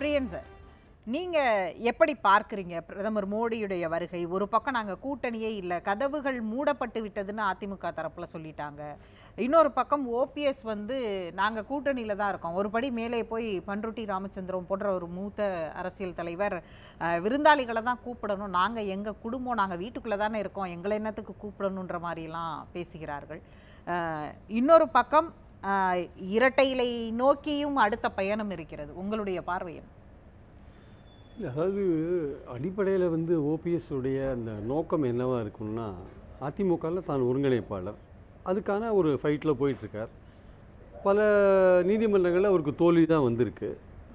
பிரியன் sir, நீங்க எப்படி பார்க்குறீங்க பிரதமர் மோடியுடைய வருகை? ஒரு பக்கம் நாங்க கூட்டணியே இல்ல, கதவுகள் மூடப்பட்டு விட்டதுன்னு அதிமுக தரப்புல சொல்லிட்டாங்க. இன்னொரு பக்கம் ஓபிஎஸ் வந்து நாங்க கூட்டணியில தான் இருக்கோம். ஒரு படி மேலே போய் பண்ருட்டி ராமச்சந்திரன் போன்ற ஒரு மூத்த அரசியல் தலைவர் விருந்தாளிகளை தான் கூப்பிடணும், நாங்க எங்க குடும்பம், நாங்க வீட்டுக்குள்ள தானே இருக்கோம், எங்களை என்னத்துக்கு கூப்பிடணுன்ற மாதிரிலாம் பேசுகிறார்கள். இன்னொரு பக்கம் இரட்டை இலை நோக்கியும் அடுத்த பயணம் இருக்கிறது. உங்களுடைய பார்வையில்? இல்லை, அதாவது அடிப்படையில் வந்து ஓபிஎஸ் உடைய அந்த நோக்கம் என்னவாக இருக்குன்னா, அதிமுகவில் தான் ஒருங்கிணைப்பாளர், அதுக்கான ஒரு ஃபைட்டில் போயிட்டுருக்கார். பல நீதிமன்றங்களில் அவருக்கு தோல்வி தான் வந்திருக்கு.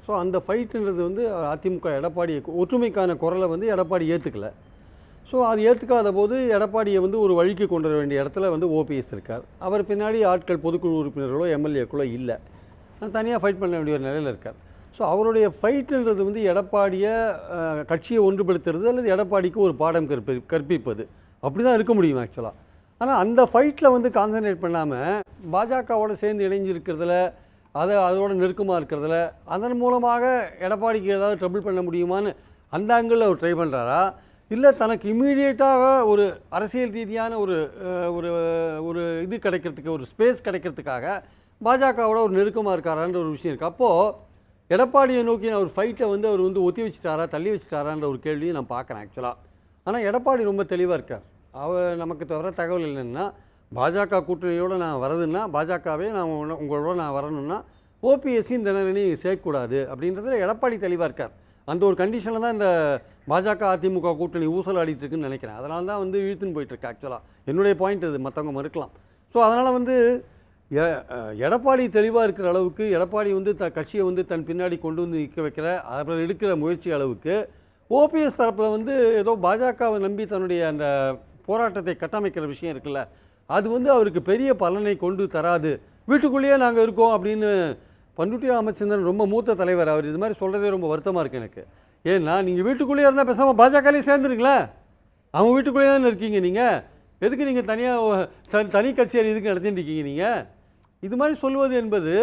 ஸோ அந்த ஃபைட்டுன்றது வந்து அதிமுக எடப்பாடியை ஒற்றுமைக்கான குரலை வந்து எடப்பாடி ஏற்றுக்கலை. ஸோ அது ஏற்றுக்காத போது எடப்பாடியை வந்து ஒரு வழிக்கு கொண்டு வர வேண்டிய இடத்துல வந்து ஓபிஎஸ் இருக்கார். அவர் பின்னாடி ஆட்கள் பொதுக்குழு உறுப்பினர்களோ எம்எல்ஏக்களோ இல்லை, தனியாக ஃபைட் பண்ண வேண்டிய ஒரு நிலையில் இருக்கார். ஸோ அவருடைய ஃபைட்டுன்றது வந்து எடப்பாடியை கட்சியை ஒன்றுபடுத்துறது அல்லது எடப்பாடிக்கு ஒரு பாடம் கற்பிப்பது, அப்படி தான் இருக்க முடியும் ஆக்சுவலாக. ஆனால் அந்த ஃபைட்டில் வந்து கான்சன்ட்ரேட் பண்ணாமல் பாஜகவோட சேர்ந்து இணைஞ்சிருக்கிறதுல, அதோட நெருக்கமாக இருக்கிறதுல, அதன் மூலமாக எடப்பாடிக்கு ஏதாவது ட்ரபிள் பண்ண முடியுமான்னு அந்த ஆங்கிளில் அவர் ட்ரை பண்ணுறாரா, இல்லை தனக்கு இம்மீடியட்டாக ஒரு அரசியல் ரீதியான ஒரு ஒரு ஒரு இது கிடைக்கிறதுக்கு, ஒரு ஸ்பேஸ் கிடைக்கிறதுக்காக பாஜகவோட ஒரு நெருக்கமாக இருக்காரான்ற ஒரு விஷயம் இருக்குது. அப்போது எடப்பாடியை நோக்கின ஒரு ஃபைட்டை வந்து அவர் வந்து ஒத்தி வச்சுட்டாரா, தள்ளி வச்சுட்டாரான்ற ஒரு கேள்வியை நான் பார்க்குறேன் ஆக்சுவலாக. ஆனால் எடப்பாடி ரொம்ப தெளிவாக இருக்கார். நமக்கு தவிர தகவல் என்னென்னா, பாஜக கூட்டணியோடு நான் வரதுன்னா, பாஜகவே உங்களோட நான் வரணும்னா ஓபிஎஸ்சியும் தினகரனி சேர்க்கக்கூடாது அப்படின்றதுல எடப்பாடி தெளிவாக இருக்கார். அந்த ஒரு கண்டிஷனில் தான் இந்த பாஜக அதிமுக கூட்டணி ஊசல் ஆடிட்டு இருக்குன்னு நினைக்கிறேன். அதனால தான் வந்து இழுத்துன்னு போயிட்டுருக்கு ஆக்சுவலாக. என்னுடைய பாயிண்ட் இது, மற்றவங்க மறுக்கலாம். ஸோ அதனால் வந்து எடப்பாடி தெளிவாக இருக்கிற அளவுக்கு, எடப்பாடி வந்து கட்சியை வந்து தன் பின்னாடி கொண்டு வந்து நிற்க வைக்கிற, அவர் எடுக்கிற முயற்சி அளவுக்கு ஓபிஎஸ் தரப்பில் வந்து ஏதோ பாஜகவை நம்பி தன்னுடைய அந்த போராட்டத்தை கட்டமைக்கிற விஷயம் இருக்குல்ல, அது வந்து அவருக்கு பெரிய பலனை கொண்டு தராது. வீட்டுக்குள்ளேயே நாங்கள் இருக்கோம் அப்படின்னு பண்ருட்டி ராமச்சந்திரன் ரொம்ப மூத்த தலைவர், அவர் இது மாதிரி சொல்கிறதே ரொம்ப வருத்தமாக இருக்குது எனக்கு. ஏன்னா நீங்கள் வீட்டுக்குள்ளேயே இருந்தால் பேசாமல் பாஜகலேயே சேர்ந்துருங்களேன். அவங்க வீட்டுக்குள்ளேயே தானே இருக்கீங்க, நீங்கள் எதுக்கு நீங்கள் தனியாக தனி கட்சியை இதுக்கு நடத்திட்டு இருக்கீங்க? நீங்கள் இது மாதிரி சொல்வது என்பது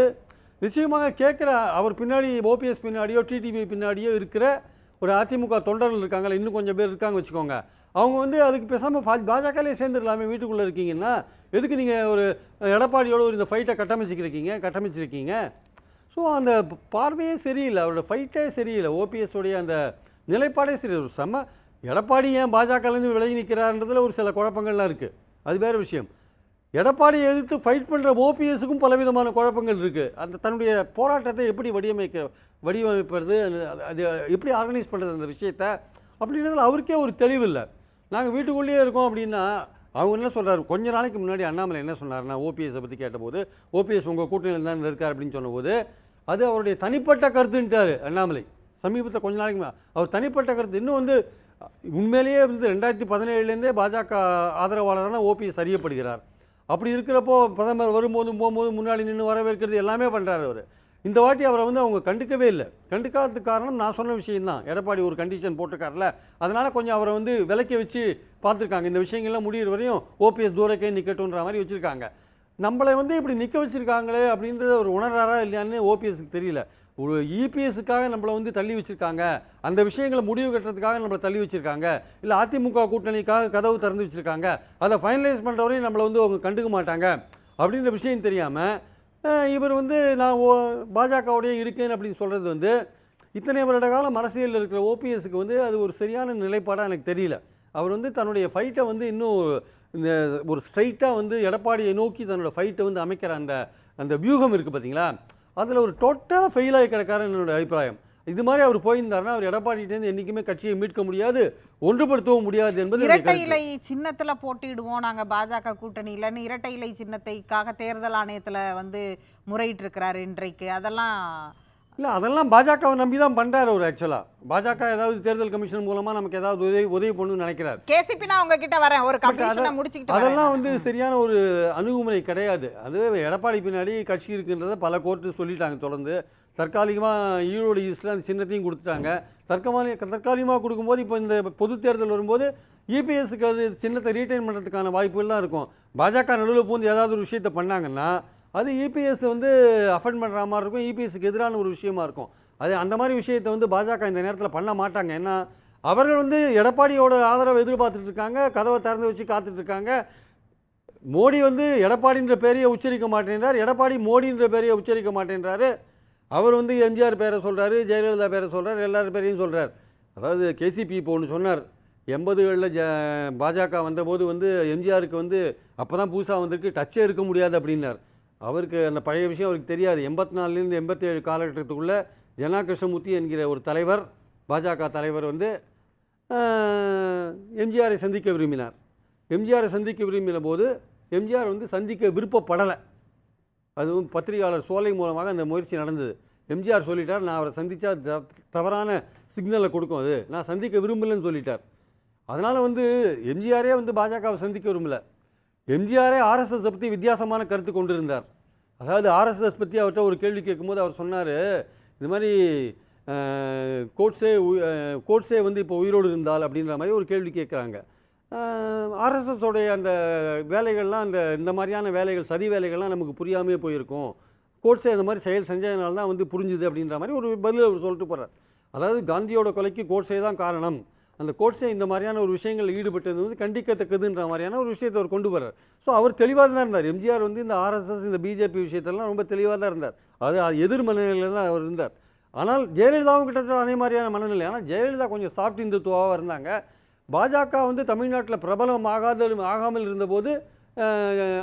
நிச்சயமாக கேட்குற, அவர் பின்னாடி ஓபிஎஸ் பின்னாடியோ டிடிவி பின்னாடியோ இருக்கிற ஒரு அதிமுக தொண்டர்கள் இருக்காங்களா, இன்னும் கொஞ்சம் பேர் இருக்காங்க வச்சுக்கோங்க, அவங்க வந்து அதுக்கு பேசாமல் பாஜகலேயே சேர்ந்துடலாமே, வீட்டுக்குள்ளே இருக்கீங்கன்னா எதுக்கு நீங்கள் ஒரு எடப்பாடியோட ஒரு இந்த ஃபைட்டை கட்டமைச்சிருக்கீங்க. ஸோ அந்த பார்வையே சரியில்லை, அவரோட ஃபைட்டே சரியில்லை, ஓபிஎஸ்ஸோடைய அந்த நிலைப்பாடே சரியில்லை. ஒரு எடப்பாடி ஏன் பாஜகலேருந்து விலகி நிற்கிறார்ன்றதுல ஒரு சில குழப்பங்கள்லாம் இருக்குது, அது வேறு விஷயம். எடப்பாடியை எதிர்த்து ஃபைட் பண்ணுற ஓபிஎஸ்ஸுக்கும் பலவிதமான குழப்பங்கள் இருக்குது. அந்த தன்னுடைய போராட்டத்தை எப்படி வடிவமைப்பது, அது எப்படி ஆர்கனைஸ் பண்ணுறது அந்த விஷயத்தை அப்படின்றதுல அவருக்கே ஒரு தெளிவு இல்லை. நாங்கள் வீட்டுக்குள்ளேயே இருக்கோம் அப்படின்னா, அவங்க என்ன சொல்கிறார், கொஞ்ச நாளைக்கு முன்னாடி அண்ணாமலை என்ன சொன்னார்னா, ஓபிஎஸை பற்றி கேட்டபோது, ஓபிஎஸ் உங்கள் கூட்டணியில் தான் இருக்கார் அப்படின்னு சொன்னபோது, அது அவருடைய தனிப்பட்ட கருத்துன்ட்டார் அண்ணாமலை. சமீபத்தில் கொஞ்ச நாளைக்கு அவர் தனிப்பட்ட கருத்து. இன்னும் வந்து உண்மையிலேயே வந்து 2017 பாஜக ஆதரவாளரான ஓபிஎஸ் அறியப்படுகிறார். அப்படி இருக்கிறப்போ பிரதமர் வரும்போதும் போகும்போது முன்னாடி நின்று வரவேற்கிறது எல்லாமே பண்ணுறாரு அவர். இந்த வாட்டி அவரை வந்து அவங்க கண்டுக்கவே இல்லை. கண்டுக்காததுக்கு காரணம் நான் சொன்ன விஷயம்தான், எடப்பாடி ஒரு கண்டிஷன் போட்டிருக்காருல, அதனால் கொஞ்சம் அவரை வந்து விலக்கி வச்சு பார்த்துருக்காங்க. இந்த விஷயங்கள்லாம் முடிகிற வரையும் ஓபிஎஸ் தூரக்கே நிற்கட்டுன்ற மாதிரி வச்சுருக்காங்க. நம்மளை வந்து இப்படி நிற்க வச்சுருக்காங்களே அப்படின்றது அவர் உணர்றாரா இல்லையான்னு ஓபிஎஸ்க்கு தெரியல. ஒரு இபிஎஸ்ஸுக்காக நம்மளை வந்து தள்ளி வச்சுருக்காங்க, அந்த விஷயங்களை முடிவு கட்டுறதுக்காக நம்மளை தள்ளி வச்சுருக்காங்க, இல்லை அதிமுக கூட்டணிக்காக கதவு திறந்து வச்சுருக்காங்க, அதை ஃபைனலைஸ் பண்ணுறவரையும் நம்மளை வந்து அவங்க கண்டுக்க மாட்டாங்க அப்படின்ற விஷயம் தெரியாமல் இவர் வந்து நான் பாஜகவுடைய இருக்கேன் அப்படின்னு சொல்கிறது வந்து இத்தனை வருட காலம் அரசியலில் இருக்கிற ஓபிஎஸ்க்கு வந்து அது ஒரு சரியான நிலைப்பாடாக எனக்கு தெரியல. அவர் வந்து தன்னுடைய ஃபைட்டை வந்து இன்னும் இந்த ஒரு ஸ்ட்ரைட்டாக வந்து எடப்பாடியை நோக்கி தன்னோட ஃபைட்டை வந்து அமைக்கிற அந்த வியூகம் இருக்குது பார்த்தீங்களா, அதில் ஒரு டோட்டலாக ஃபெயிலாகி கிடக்காருன்னு என்னோட அபிப்பிராயம். இது மாதிரி அவர் போயிருந்தாருன்னா அவர் எடப்பாடியிலேருந்து என்றைக்குமே கட்சியை மீட்க முடியாது, ஒன்றுபடுத்தவும் முடியாது என்பது. இரட்டை இலை சின்னத்துல போட்டிடுவோம் நாங்க பாஜக கூட்டணியிலன்னு இரட்டை இலை சின்னத்தைக்காக தேர்தல் ஆணையத்துல வந்து முறையிட்டு இருக்கிறாரு இன்றைக்கு. அதெல்லாம் இல்லை, அதெல்லாம் பாஜகவை நம்பி தான் பண்ணுறாரு அவர். ஆக்சுவலாக பாஜக ஏதாவது தேர்தல் கமிஷன் மூலமாக நமக்கு ஏதாவது உதவி பண்ணணும்னு நினைக்கிறார். கேசிபி நான் உங்ககிட்ட வரேன், ஒரு கமிஷனை முடிச்சுக்கிட்டு அதெல்லாம் வந்து சரியான ஒரு அணுகுமுறை கிடையாது. அது எடப்பாடி பின்னாடி கட்சி இருக்குன்றதை பல கோர்ட்டு சொல்லிட்டாங்க தொடர்ந்து. தற்காலிகமாக ஈரோடு ஈஸ்டில் அந்த சின்னத்தையும் கொடுத்துட்டாங்க. தற்காலிகமாக கொடுக்கும்போது இப்போ இந்த பொது தேர்தல் வரும்போது இபிஎஸ்க்கு அது சின்னத்தை ரீட்டைன் பண்ணுறதுக்கான வாய்ப்புகள்லாம் இருக்கும். பாஜக நடுவில் பூந்து ஏதாவது ஒரு விஷயத்தை பண்ணாங்கன்னா அது இபிஎஸ் வந்து அஃபெண்ட் பண்ணுற மாதிரி இருக்கும், இபிஎஸ்க்கு எதிரான ஒரு விஷயமா இருக்கும். அது அந்த மாதிரி விஷயத்தை வந்து பாஜக இந்த நேரத்தில் பண்ண மாட்டாங்க. ஏன்னா அவர்கள் வந்து எடப்பாடியோட ஆதரவை எதிர்பார்த்துட்டு இருக்காங்க, கதவை திறந்து வச்சு காத்துட்டு இருக்காங்க. மோடி வந்து எடப்பாடின்ற பேரையே உச்சரிக்க மாட்டேன்றார், எடப்பாடி மோடின்ற பேரையே உச்சரிக்க மாட்டேன்றாரு. அவர் வந்து எம்ஜிஆர் பேரை சொல்கிறாரு, ஜெயலலிதா பேரை சொல்கிறார், எல்லார் பேரையும் சொல்கிறார். அதாவது கேசிபி இப்போ ஒன்று சொன்னார், 80களில் பாஜக வந்தபோது வந்து எம்ஜிஆருக்கு வந்து அப்போ தான் புதுசாக வந்திருக்கு, டச்சே இருக்க முடியாது அப்படின்னார். அவருக்கு அந்த பழைய விஷயம் அவருக்கு தெரியாது. 84லேருந்து 87 காலகட்டத்துக்குள்ளே ஜனா கிருஷ்ணமூர்த்தி என்கிற ஒரு தலைவர், பாஜக தலைவர் வந்து எம்ஜிஆரை சந்திக்க விரும்பினார். எம்ஜிஆரை சந்திக்க விரும்பின போது எம்ஜிஆர் வந்து சந்திக்க விருப்பப்படலை. அதுவும் பத்திரிகையாளர் சோலை மூலமாக அந்த முயற்சி நடந்தது. எம்ஜிஆர் சொல்லிட்டார், நான் அவரை சந்தித்தா தவறான சிக்னலை கொடுக்கும், அது நான் சந்திக்க விரும்பலைன்னு சொல்லிட்டார். அதனால் வந்து எம்ஜிஆரே வந்து பாஜகவை சந்திக்க விரும்பலை. எம்ஜிஆரே ஆர்எஸ்எஸ் பற்றி வித்தியாசமான கருத்து கொண்டு இருந்தார். அதாவது ஆர்எஸ்எஸ் பற்றி அவர்கிட்ட ஒரு கேள்வி கேட்கும்போது அவர் சொன்னார், இது மாதிரி கோட்ஸே வந்து இப்போ உயிரோடு இருந்தால் அப்படின்ற மாதிரி ஒரு கேள்வி கேட்குறாங்க. ஆர்எஸ்எஸோடைய அந்த வேலைகள்லாம் இந்த மாதிரியான வேலைகள், சதி வேலைகள்லாம் நமக்கு புரியாமே போயிருக்கும், கோட்ஸே அந்த மாதிரி செயல் செஞ்சதுனால தான் வந்து புரிஞ்சுது அப்படின்ற மாதிரி ஒரு பதில் அவர் சொல்லிட்டு போகிறார். அதாவது காந்தியோட கொலைக்கு கோட்ஸே தான் காரணம், அந்த கோட்ஸே இந்த மாதிரியான ஒரு விஷயங்கள் ஈடுபட்டது வந்து கண்டிக்கத்தக்கதுன்ற மாதிரியான ஒரு விஷயத்தை அவர் கொண்டு வர்றார். ஸோ அவர் தெளிவாக தான் இருந்தார். எம்ஜிஆர் வந்து இந்த ஆர்எஸ்எஸ், இந்த பிஜேபி விஷயத்தெல்லாம் ரொம்ப தெளிவாக தான் இருந்தார். அது எதிர் மனநிலையில் தான் அவர் இருந்தார். ஆனால் ஜெயலலிதாவும் கிட்டத்தட்ட அதே மாதிரியான மனநிலை. ஆனால் ஜெயலலிதா கொஞ்சம் சாஃப்ட் இந்துத்துவாக இருந்தாங்க. பாஜக வந்து தமிழ்நாட்டில் பிரபலம் ஆகாமல் இருந்தபோது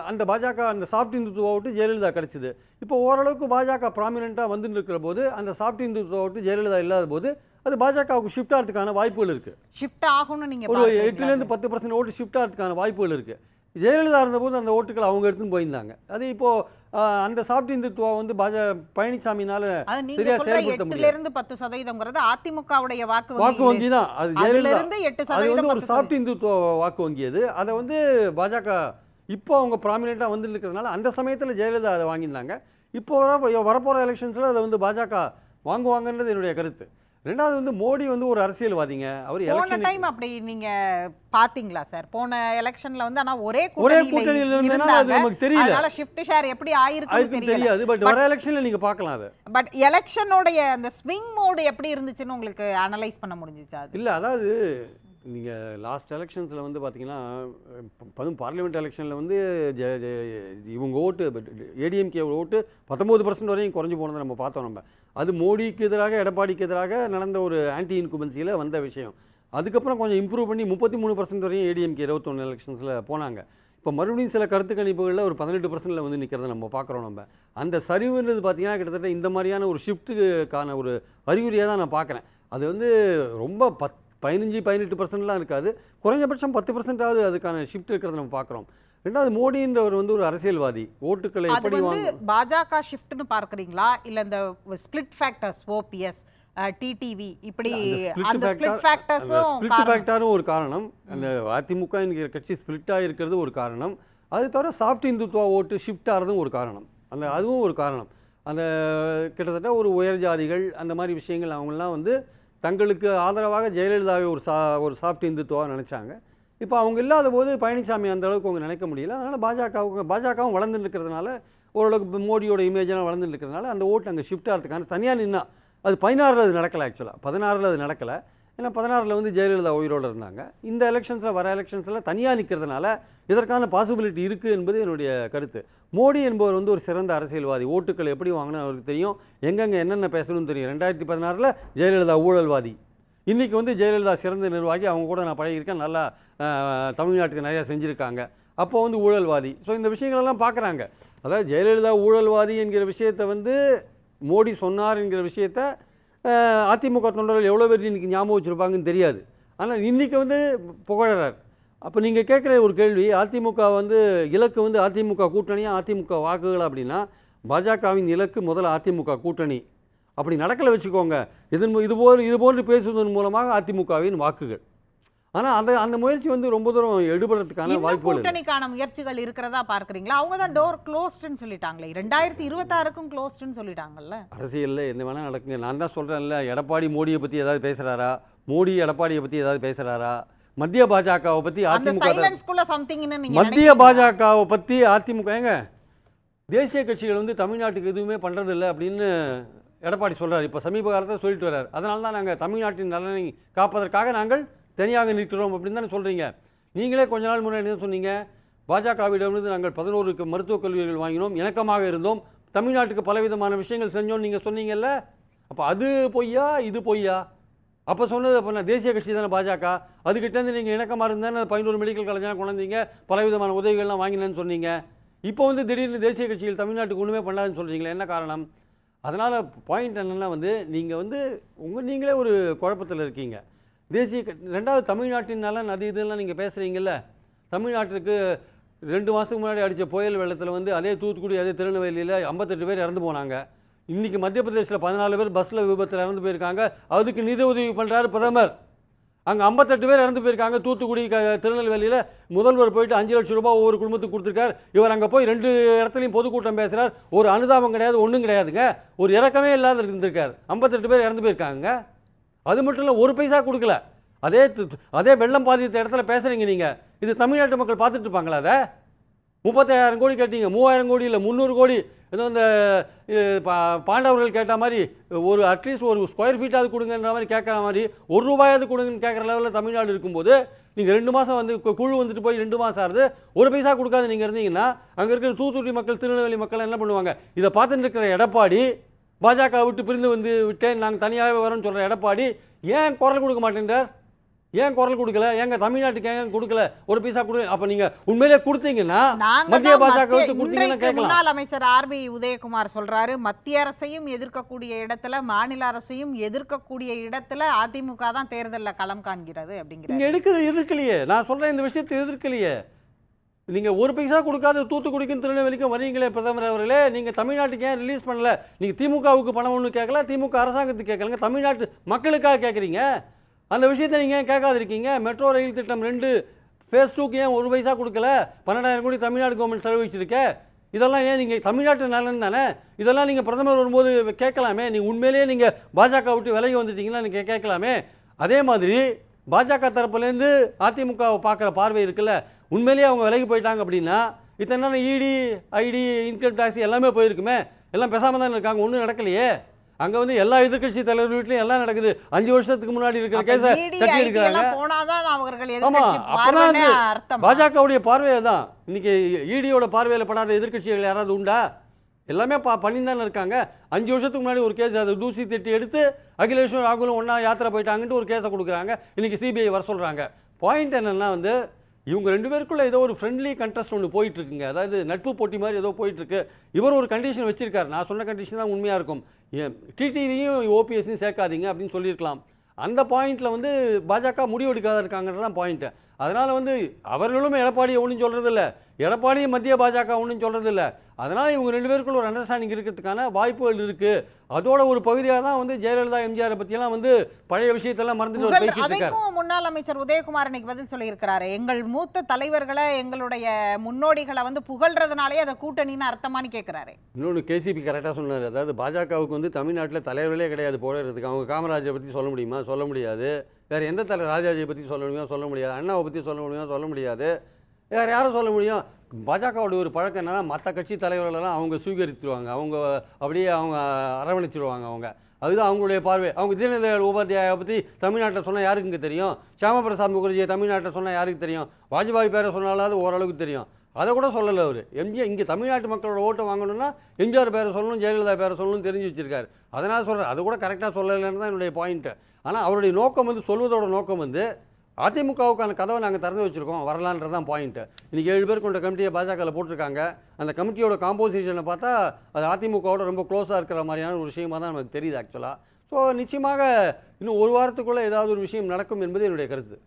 அந்த பாஜக அந்த சாஃப்ட் இந்துத்துவா விட்டு ஜெயலலிதா கிடச்சிது. இப்போ ஓரளவுக்கு பாஜக ப்ராமினெண்ட்டாக வந்துட்டு இருக்கிற போது அந்த சாஃப்ட் இந்துத்துவா விட்டு ஜெயலலிதா இல்லாத போது அது பாஜகவுக்கு ஷிஃப்ட் ஆகிறதுக்கான வாய்ப்புகள் இருக்குது. ஷிஃப்ட் ஆகும்னு நீங்கள் ஒரு 8லேருந்து 10% ஓட்டு ஷிஃப்ட் ஆகிறதுக்கான வாய்ப்புகள் இருக்குது. ஜெயலலிதா இருந்தபோது அந்த ஓட்டுகள் அவங்க எடுத்துன்னு போயிருந்தாங்க. அது இப்போது அந்த சாஃப்ட் இந்துத்துவா வந்து பழனிசாமினால சரியா செயல்படுத்த முடியல. 8% அதிமுகவுடைய வாக்கு வங்கி தான். அது ஜெயலலிதா அது வந்து ஒரு 8% சாஃப்ட் இந்துத்துவ வாக்கு வங்கி. அது அதை வந்து பாஜக இப்போ அவங்க ப்ராமினெண்ட்டாக வந்து இருக்கிறதுனால அந்த சமயத்தில் ஜெயலலிதா அதை வாங்கியிருந்தாங்க. இப்போ வரப்போகிற எலெக்ஷன்ஸில் அதை வந்து பாஜக வாங்குவாங்கன்றது என்னுடைய கருத்து. ரெண்டாவது வந்து மோடி வந்து ஒரு அரசியல்வாதிங்க. அவர் போன டைம் அப்படி நீங்க பாத்தீங்களா சார்? போன எலெக்ஷன்ல வந்து ஆனா ஒரே கூட்டணியில் இருந்தனால அது நமக்கு தெரியல. அதனால ஷிஃப்ட் ஷேர் எப்படி ஆயிருக்குன்னு தெரியாது. பட் வர எலெக்ஷன்ல நீங்க பார்க்கலாம் அது. பட் எலெக்ஷனோட அந்த ஸ்விங் மோட் எப்படி இருந்துச்சுன்னு உங்களுக்கு அனலைஸ் பண்ண முடிஞ்சிச்சா? இல்ல, அதாவது நீங்க லாஸ்ட் எலெக்ஷன்ஸ்ல வந்து பாத்தீங்கன்னா பார்லிமெண்ட் எலெக்ஷன்ல வந்து இவங்க ஓட்டு ஏடிஎம்கே ஓட்டு 19% வரையும் குறைஞ்சு போனதை நம்ம பார்த்தோம். நம்ம அது மோடிக்கு எதிராக, எடப்பாடிக்கு எதிராக நடந்த ஒரு ஆன்டி இன்குபன்சியில் வந்த விஷயம். அதுக்கப்புறம் கொஞ்சம் இம்ப்ரூவ் பண்ணி 33% வரையும் ஏடிஎம்கே 21 எலெக்ஷன்ஸில் போனாங்க. இப்போ மறுபடியும் சில கருத்து கணிப்புகளில் ஒரு 18% வந்து நிற்கிறத நம்ம பார்க்குறோம். நம்ம அந்த சரிவுன்றது பார்த்தீங்கன்னா கிட்டத்தட்ட இந்த மாதிரியான ஒரு ஷிஃப்ட்டுக்கான ஒரு அறிகுறியாக தான் நான் பார்க்குறேன். அது வந்து ரொம்ப 15-18%லாம் இருக்காது, குறைஞ்சபட்சம் 10%ஆவது அதுக்கான ஷிஃப்ட் இருக்கிறத நம்ம பார்க்குறோம். ரெண்டாவது மோடின்றவர் வந்து ஒரு அரசியல்வாதி, ஓட்டுக்களை எப்படி வாங்க பாஜக ஷிஃப்ட்னு பார்க்குறீங்களா இல்லை இந்த ஸ்பிளிட் ஃபேக்டர்ஸ் ஓபிஎஸ் டிடிவி இப்படி அந்த ஸ்பிளிட் ஃபேக்டரும் ஒரு காரணம். அந்த அதிமுக என்கிற கட்சி ஸ்பிளிட்டாக இருக்கிறது ஒரு காரணம். அது தவிர சாஃப்ட் இந்துத்துவா ஓட்டு ஷிஃப்ட் ஆகிறதும் ஒரு காரணம். அதுவும் ஒரு காரணம். அந்த கிட்டத்தட்ட ஒரு உயர் ஜாதிகள் அந்த மாதிரி விஷயங்கள் அவங்களாம் வந்து தங்களுக்கு ஆதரவாக ஜெயலலிதாவை ஒரு சாஃப்ட் இந்துத்துவாக நினச்சாங்க. இப்போ அவங்க இல்லாத போது பழனிசாமி அந்த அளவுக்கு அவங்க நினைக்க முடியல. அதனால் பாஜகவும் வளர்ந்துட்டு இருக்கிறதுனால, ஓரளவுக்கு மோடியோட இமேஜெல்லாம் வளர்ந்துட்டு இருக்கிறதுனால அந்த ஓட்டு அங்கே ஷிஃப்ட் ஆகிறதுக்கான தனியாக நின்னா அது 16ல் அது நடக்கலை. ஆக்சுவலாக 16ல் அது நடக்கலை. ஏன்னா 16ல் வந்து ஜெயலலிதா உயிரோடு இருந்தாங்க. இந்த எலெக்ஷன்ஸில் வர எலெக்ஷன்ஸில் தனியாக நிற்கிறதுனால இதற்கான பாசிபிலிட்டி இருக்குது என்பது என்னுடைய கருத்து. மோடி என்பவர் வந்து ஒரு சிறந்த அரசியல்வாதி. ஓட்டுக்கள் எப்படி வாங்கினா அவருக்கு தெரியும், எங்கெங்கே என்னென்ன பேசணும்னு தெரியும். 2016ல் ஜெயலலிதா ஊழல்வாதி, இன்றைக்கி வந்து ஜெயலலிதா சிறந்த நிர்வாகி, அவங்க கூட நான் பழகியிருக்கேன், நல்லா தமிழ்நாட்டுக்கு நிறையா செஞ்சுருக்காங்க. அப்போ வந்து ஊழல்வாதி. ஸோ இந்த விஷயங்களெல்லாம் பார்க்குறாங்க. அதாவது ஜெயலலிதா ஊழல்வாதி என்கிற விஷயத்தை வந்து மோடி சொன்னார் என்கிற விஷயத்த அதிமுக தொண்டர்கள் எவ்வளோ பேர் இன்றைக்கி ஞாபகம் வச்சுருப்பாங்கன்னு தெரியாது. ஆனால் இன்றைக்கி வந்து புகழறார். அப்போ நீங்கள் கேட்குற ஒரு கேள்வி, அதிமுக வந்து இலக்கு வந்து அதிமுக கூட்டணியாக அதிமுக வாக்குகள் அப்படின்னா, பாஜகவின் இலக்கு முதல்ல அதிமுக கூட்டணி. அப்படி நடக்கலை வச்சுக்கோங்க, இது போன்று பேசுவதன் மூலமாக அதிமுகவின் வாக்குகள். ஆனால் அந்த முயற்சி வந்து ரொம்ப தூரம் எடுபடுறதுக்கான வாய்ப்புகள், கூட்டணிக்கான முயற்சிகள் இருக்கிறதா பார்க்குறீங்களா? அவங்க தான் டோர் க்ளோஸ்டுன்னு சொல்லிட்டாங்களே, 2026க்கும் க்ளோஸ்டுன்னு சொல்லிட்டாங்கல்ல. அரசியலில் என்ன வேணால் நடக்குங்க. நான் தான் சொல்கிறேன்ல, எடப்பாடி மோடியை பற்றி ஏதாவது பேசுகிறாரா, மோடி எடப்பாடியை பற்றி ஏதாவது பேசுகிறாரா, மத்திய பாஜகவை பற்றி மத்திய பாஜகவை பற்றி அதிமுக ஏங்க தேசிய கட்சிகள் வந்து தமிழ்நாட்டுக்கு எதுவுமே பண்ணுறதில்லை அப்படின்னு எடப்பாடி சொல்கிறார், இப்போ சமீப காலத்தில் சொல்லிட்டு வர்றார். அதனால தான் நாங்கள் தமிழ்நாட்டின் நலனை காப்பதற்காக நாங்கள் தனியாக நிற்கிறோம் அப்படின்னு தானே சொல்கிறீங்க. நீங்களே கொஞ்ச நாள் முன்னாடி என்ன சொன்னீங்க, பாஜகவிடமிருந்து நாங்கள் 11 மருத்துவக் கல்லூரிகள் வாங்கினோம், இணக்கமாக இருந்தோம், தமிழ்நாட்டுக்கு பலவிதமான விஷயங்கள் செஞ்சோம்னு நீங்கள் சொன்னீங்கல்ல. அப்போ அது பொய்யா இது பொய்யா? அப்போ சொன்னது அப்போ நான் தேசிய கட்சி தானே பாஜக, அதுக்கிட்டேருந்து நீங்கள் இணக்கமாக இருந்தானே 11 மெடிக்கல் காலேஜெலாம் கொண்டாந்தீங்க, பலவிதமான உதவிகள்லாம் வாங்கினேன்னு சொன்னீங்க. இப்போ வந்து திடீர்னு தேசிய கட்சிகள் தமிழ்நாட்டுக்கு ஒன்றுமே பண்ணாதுன்னு சொல்கிறீங்களே, என்ன காரணம்? அதனால் பாயிண்ட் என்னென்னா வந்து நீங்கள் வந்து நீங்களே ஒரு குழப்பத்தில் இருக்கீங்க. ரெண்டாவது தமிழ்நாட்டின் நலன் அது இதெல்லாம் நீங்கள் பேசுகிறீங்கல்ல. தமிழ்நாட்டுக்கு 2 மாதத்துக்கு முன்னாடி அடித்த புயல் வெள்ளத்தில் வந்து அதே தூத்துக்குடி அதே திருநெல்வேலியில் 58 பேர் இறந்து போனாங்க. இன்றைக்கி மத்திய பிரதேசில் 14 பேர் பஸ்ஸில் விபத்தில் இறந்து போயிருக்காங்க. அதுக்கு நிதி உதவி பண்ணுறாரு பிரதமர். அங்கே 58 பேர் இறந்து போயிருக்காங்க. தூத்துக்குடி திருநெல்வேலியில் முதல்வர் போயிட்டு 5 லட்சம் ரூபாய் ஒவ்வொரு குடும்பத்துக்கு கொடுத்துருக்கார். இவர் அங்கே போய் 2 இடத்துலையும் பொதுக்கூட்டம் பேசுகிறார். ஒரு அனுதாபம் கிடையாது, ஒன்றும் கிடையாதுங்க. ஒரு இறக்கமே இல்லாத இருந்திருக்கார். 58 பேர் இறந்து போயிருக்காங்க. அது மட்டும் இல்லை, ஒரு பைசா கொடுக்கல. அதே வெள்ளம் பாதித்த இடத்துல பேசுகிறீங்க நீங்கள். இது தமிழ்நாட்டு மக்கள் பார்த்துட்டு இருப்பாங்களா? அதை 35,000 கோடி கேட்டீங்க, 3,000 கோடி இல்லை 300 கோடி. ஏதோ இந்த பாண்டவர்கள் கேட்ட மாதிரி ஒரு அட்லீஸ்ட் ஒரு ஸ்கொயர் ஃபீட்டாவது கொடுங்கன்ற மாதிரி கேட்குற மாதிரி, ₹1 கொடுங்கன்னு கேட்குற லெவலில் தமிழ்நாடு இருக்கும்போது நீங்கள் 2 மாதம் வந்து குழு வந்துட்டு போய் 2 மாதம் ஆகுது, ஒரு பைசா கொடுக்காது நீங்கள் இருந்தீங்கன்னா அங்கே இருக்கிற தூத்துக்குடி மக்கள் திருநெல்வேலி மக்கள் என்ன பண்ணுவாங்க? இதை பார்த்துட்டு இருக்கிற எடப்பாடி, பாஜக விட்டு பிரிந்து வந்து விட்டேன் நாங்கள் தனியாகவே வரோன்னு சொல்கிற எடப்பாடி ஏன் குரல் கொடுக்க மாட்டேன்றார்? ஏன் குரல் கொடுக்கல? ஏங்க தமிழ்நாட்டுக்கு ஏன் கொடுக்கல? ஒரு பைசா கொடுங்க. அப்ப நீங்க உண்மையிலே கொடுத்தீங்கன்னா மத்திய பாஜக கொடுத்தீங்கன்னா கேட்கலாம். முன்னாள் அமைச்சர் ஆர்பி உதயகுமார் சொல்றாரு, மத்திய அரசையும் எதிர்க்கக்கூடிய இடத்துல, மாநில அரசையும் எதிர்க்கக்கூடிய இடத்துல அதிமுக தான் தேர்தலில் களம் காண்கிறது அப்படிங்கிறாரு. நீங்க எடுக்கிறது எதிர்க்கலையே. நான் சொல்றேன், இந்த விஷயத்தை எதிர்க்கலையே. நீங்க ஒரு பைசா கொடுக்காத தூத்துக்குடிக்கும் திருநெல்வேலிக்கும் வரீங்களே பிரதமர் அவர்களே, நீங்க தமிழ்நாட்டுக்கு ஏன் ரிலீஸ் பண்ணல? நீங்க திமுகவுக்கு பணம் ஒன்றும் கேட்கல, திமுக அரசாங்கத்துக்கு கேட்கலங்க, தமிழ்நாட்டு மக்களுக்காக கேட்குறீங்க. அந்த விஷயத்தை நீங்கள் ஏன் கேட்காதிருக்கீங்க? மெட்ரோ ரயில் திட்டம் 2 ஃபேஸ் 2க்கு ஏன் 1 பைசா கொடுக்கல? 12,000 கோடி தமிழ்நாடு கவர்மெண்ட் செலவழிச்சிருக்க. இதெல்லாம் ஏன் நீங்கள் தமிழ்நாட்டு நலன் தானே, இதெல்லாம் நீங்கள் பிரதமர் வரும்போது கேட்கலாமே. நீங்கள் உண்மையிலேயே நீங்கள் பாஜக விட்டு விலகி வந்துட்டீங்கன்னா நீங்கள் கேட்கலாமே. அதே மாதிரி பாஜக தரப்புலேருந்து அதிமுகவை பார்க்குற பார்வை இருக்குல்ல, உண்மையிலேயே அவங்க விலகி போயிட்டாங்க அப்படின்னா இத்தனை நாள் இடி ஐடி இன்கம் டேக்ஸ் எல்லாமே போயிருக்குமே. எல்லாம் பேசாமல் தானே இருக்காங்க, ஒன்றும் நடக்கலையே. அங்கே வந்து எல்லா எதிர்கட்சி தலைவர் வீட்லையும் எல்லாம் நடக்குது. 5 வருஷத்துக்கு முன்னாடி இருக்கிற கேஸை தட்டி இருக்கிறாங்க. பாஜகவுடைய பார்வையை தான் இன்னைக்கு இடியோட பார்வையில் படாத எதிர்கட்சிகள் யாராவது உண்டா? எல்லாமே பண்ணி தானே இருக்காங்க. 5 வருஷத்துக்கு முன்னாடி ஒரு கேஸ், அதை தூசி தட்டி எடுத்து அகிலேஷும் ராகுலும் ஒன்றா யாத்திரை போயிட்டாங்கன்ட்டு ஒரு கேஸை கொடுக்குறாங்க. இன்னைக்கு சிபிஐ வர சொல்கிறாங்க. பாயிண்ட் என்னென்னா வந்து இவங்க 2 பேருக்குள்ள ஏதோ ஒரு ஃப்ரெண்ட்லி கண்டெஸ்ட் ஒன்று போயிட்டுருக்குங்க. அதாவது நட்பு போட்டி மாதிரி ஏதோ போயிட்டுருக்கு. இவர் ஒரு கண்டிஷன் வச்சிருக்காரு. நான் சொன்ன கண்டிஷன் தான் உண்மையாக இருக்கும். டிடிவியும் ஓபிஎஸ்ஸையும் சேர்க்காதீங்க அப்படின்னு சொல்லியிருக்கலாம். அந்த பாயிண்டில் வந்து பாஜக முடிவெடுக்காத இருக்காங்கன்றது தான் பாயிண்ட்டு. அதனால் வந்து அவர்களும் எடப்பாடியை ஒன்றும் சொல்கிறது இல்லை, எடப்பாடியும் மத்திய பாஜக ஒன்றும் சொல்கிறது இல்லை. அதனால் இவங்க 2 பேருக்குள்ள ஒரு அண்டர்ஸ்டாண்டிங் இருக்கிறதுக்கான வாய்ப்புகள் இருக்குது. அதோட ஒரு பகுதியாக தான் வந்து ஜெயலலிதா எம்ஜிஆரை பற்றியெல்லாம் வந்து பழைய விஷயத்தெல்லாம் மறந்துட்டு பேசிட்டு இருக்காரு. முன்னாள் அமைச்சர் உதயகுமார் இன்னைக்கு பதில் சொல்லியிருக்கிறாரு, எங்கள் மூத்த தலைவர்களை எங்களுடைய முன்னோடிகளை வந்து புகழ்றதுனாலே அதை கூட்டணின்னு அர்த்தமானு கேட்குறாரு. இன்னொன்று கேசிபி கரெக்டாக சொன்னார். அதாவது பாஜகவுக்கு வந்து தமிழ்நாட்டில் தலைவர்களே கிடையாது போடுறதுக்கு. அவங்க காமராஜரை பற்றி சொல்ல முடியுமா? சொல்ல முடியாது. வேறு எந்த தலைவர்? ராஜாஜியை பற்றி சொல்ல முடியுமா? சொல்ல முடியாது. அண்ணாவை பற்றி சொல்ல முடியுமா? சொல்ல முடியாது. வேறு யாரும் சொல்ல முடியும்? பாஜகவோட ஒரு பழக்கம் என்னன்னா, மற்ற கட்சி தலைவர்களெல்லாம் அவங்க சுவீகரித்துருவாங்க, அவங்க அப்படியே அவங்க அரவணைச்சிருவாங்க. அதுதான் அவங்களுடைய பார்வை. அவங்க தீனதயாள் உபாத்யாயை பற்றி தமிழ்நாட்டில் சொன்னால் யாருக்குங்க தெரியும்? ஷியாமா பிரசாத் முகர்ஜியை தமிழ்நாட்டில் சொன்னால் யாருக்கு தெரியும்? வாஜ்பாய் பேரை சொன்னாலாவது ஓரளவுக்கு தெரியும். அதை கூட சொல்லலை அவர். எம்ஜிஆர் இங்கே தமிழ்நாட்டு மக்களோட ஓட்டை வாங்கணும்னா எம்ஜிஆர் பேரை சொல்லணும், ஜெயலலிதா பேரை சொல்லணும்னு தெரிஞ்சு வச்சிருக்காரு. அதனால் சொல்கிறேன், அது கூட கரெக்டாக சொல்லலைன்னு தான் என்னுடைய பாயிண்ட்டு. ஆனால் அவருடைய நோக்கம் வந்து, சொல்வதோட நோக்கம் வந்து அதிமுகவுக்கான கதவை நாங்கள் திறந்து வச்சுருக்கோம் வரலான்றது தான் பாயிண்ட்டு. இன்றைக்கி 7 பேர் கொண்ட கமிட்டியை பாஜகவில் போட்டிருக்காங்க. அந்த கமிட்டியோட காம்போசிஷனை பார்த்தா அது அதிமுகவோட ரொம்ப க்ளோஸாக இருக்கிற மாதிரியான ஒரு விஷயமாக தான் நமக்கு தெரியுது ஆக்சுவலாக. ஸோ நிச்சயமாக இன்னும் 1 வாரத்துக்குள்ளே ஏதாவது ஒரு விஷயம் நடக்கும் என்பது என்னுடைய கருத்து.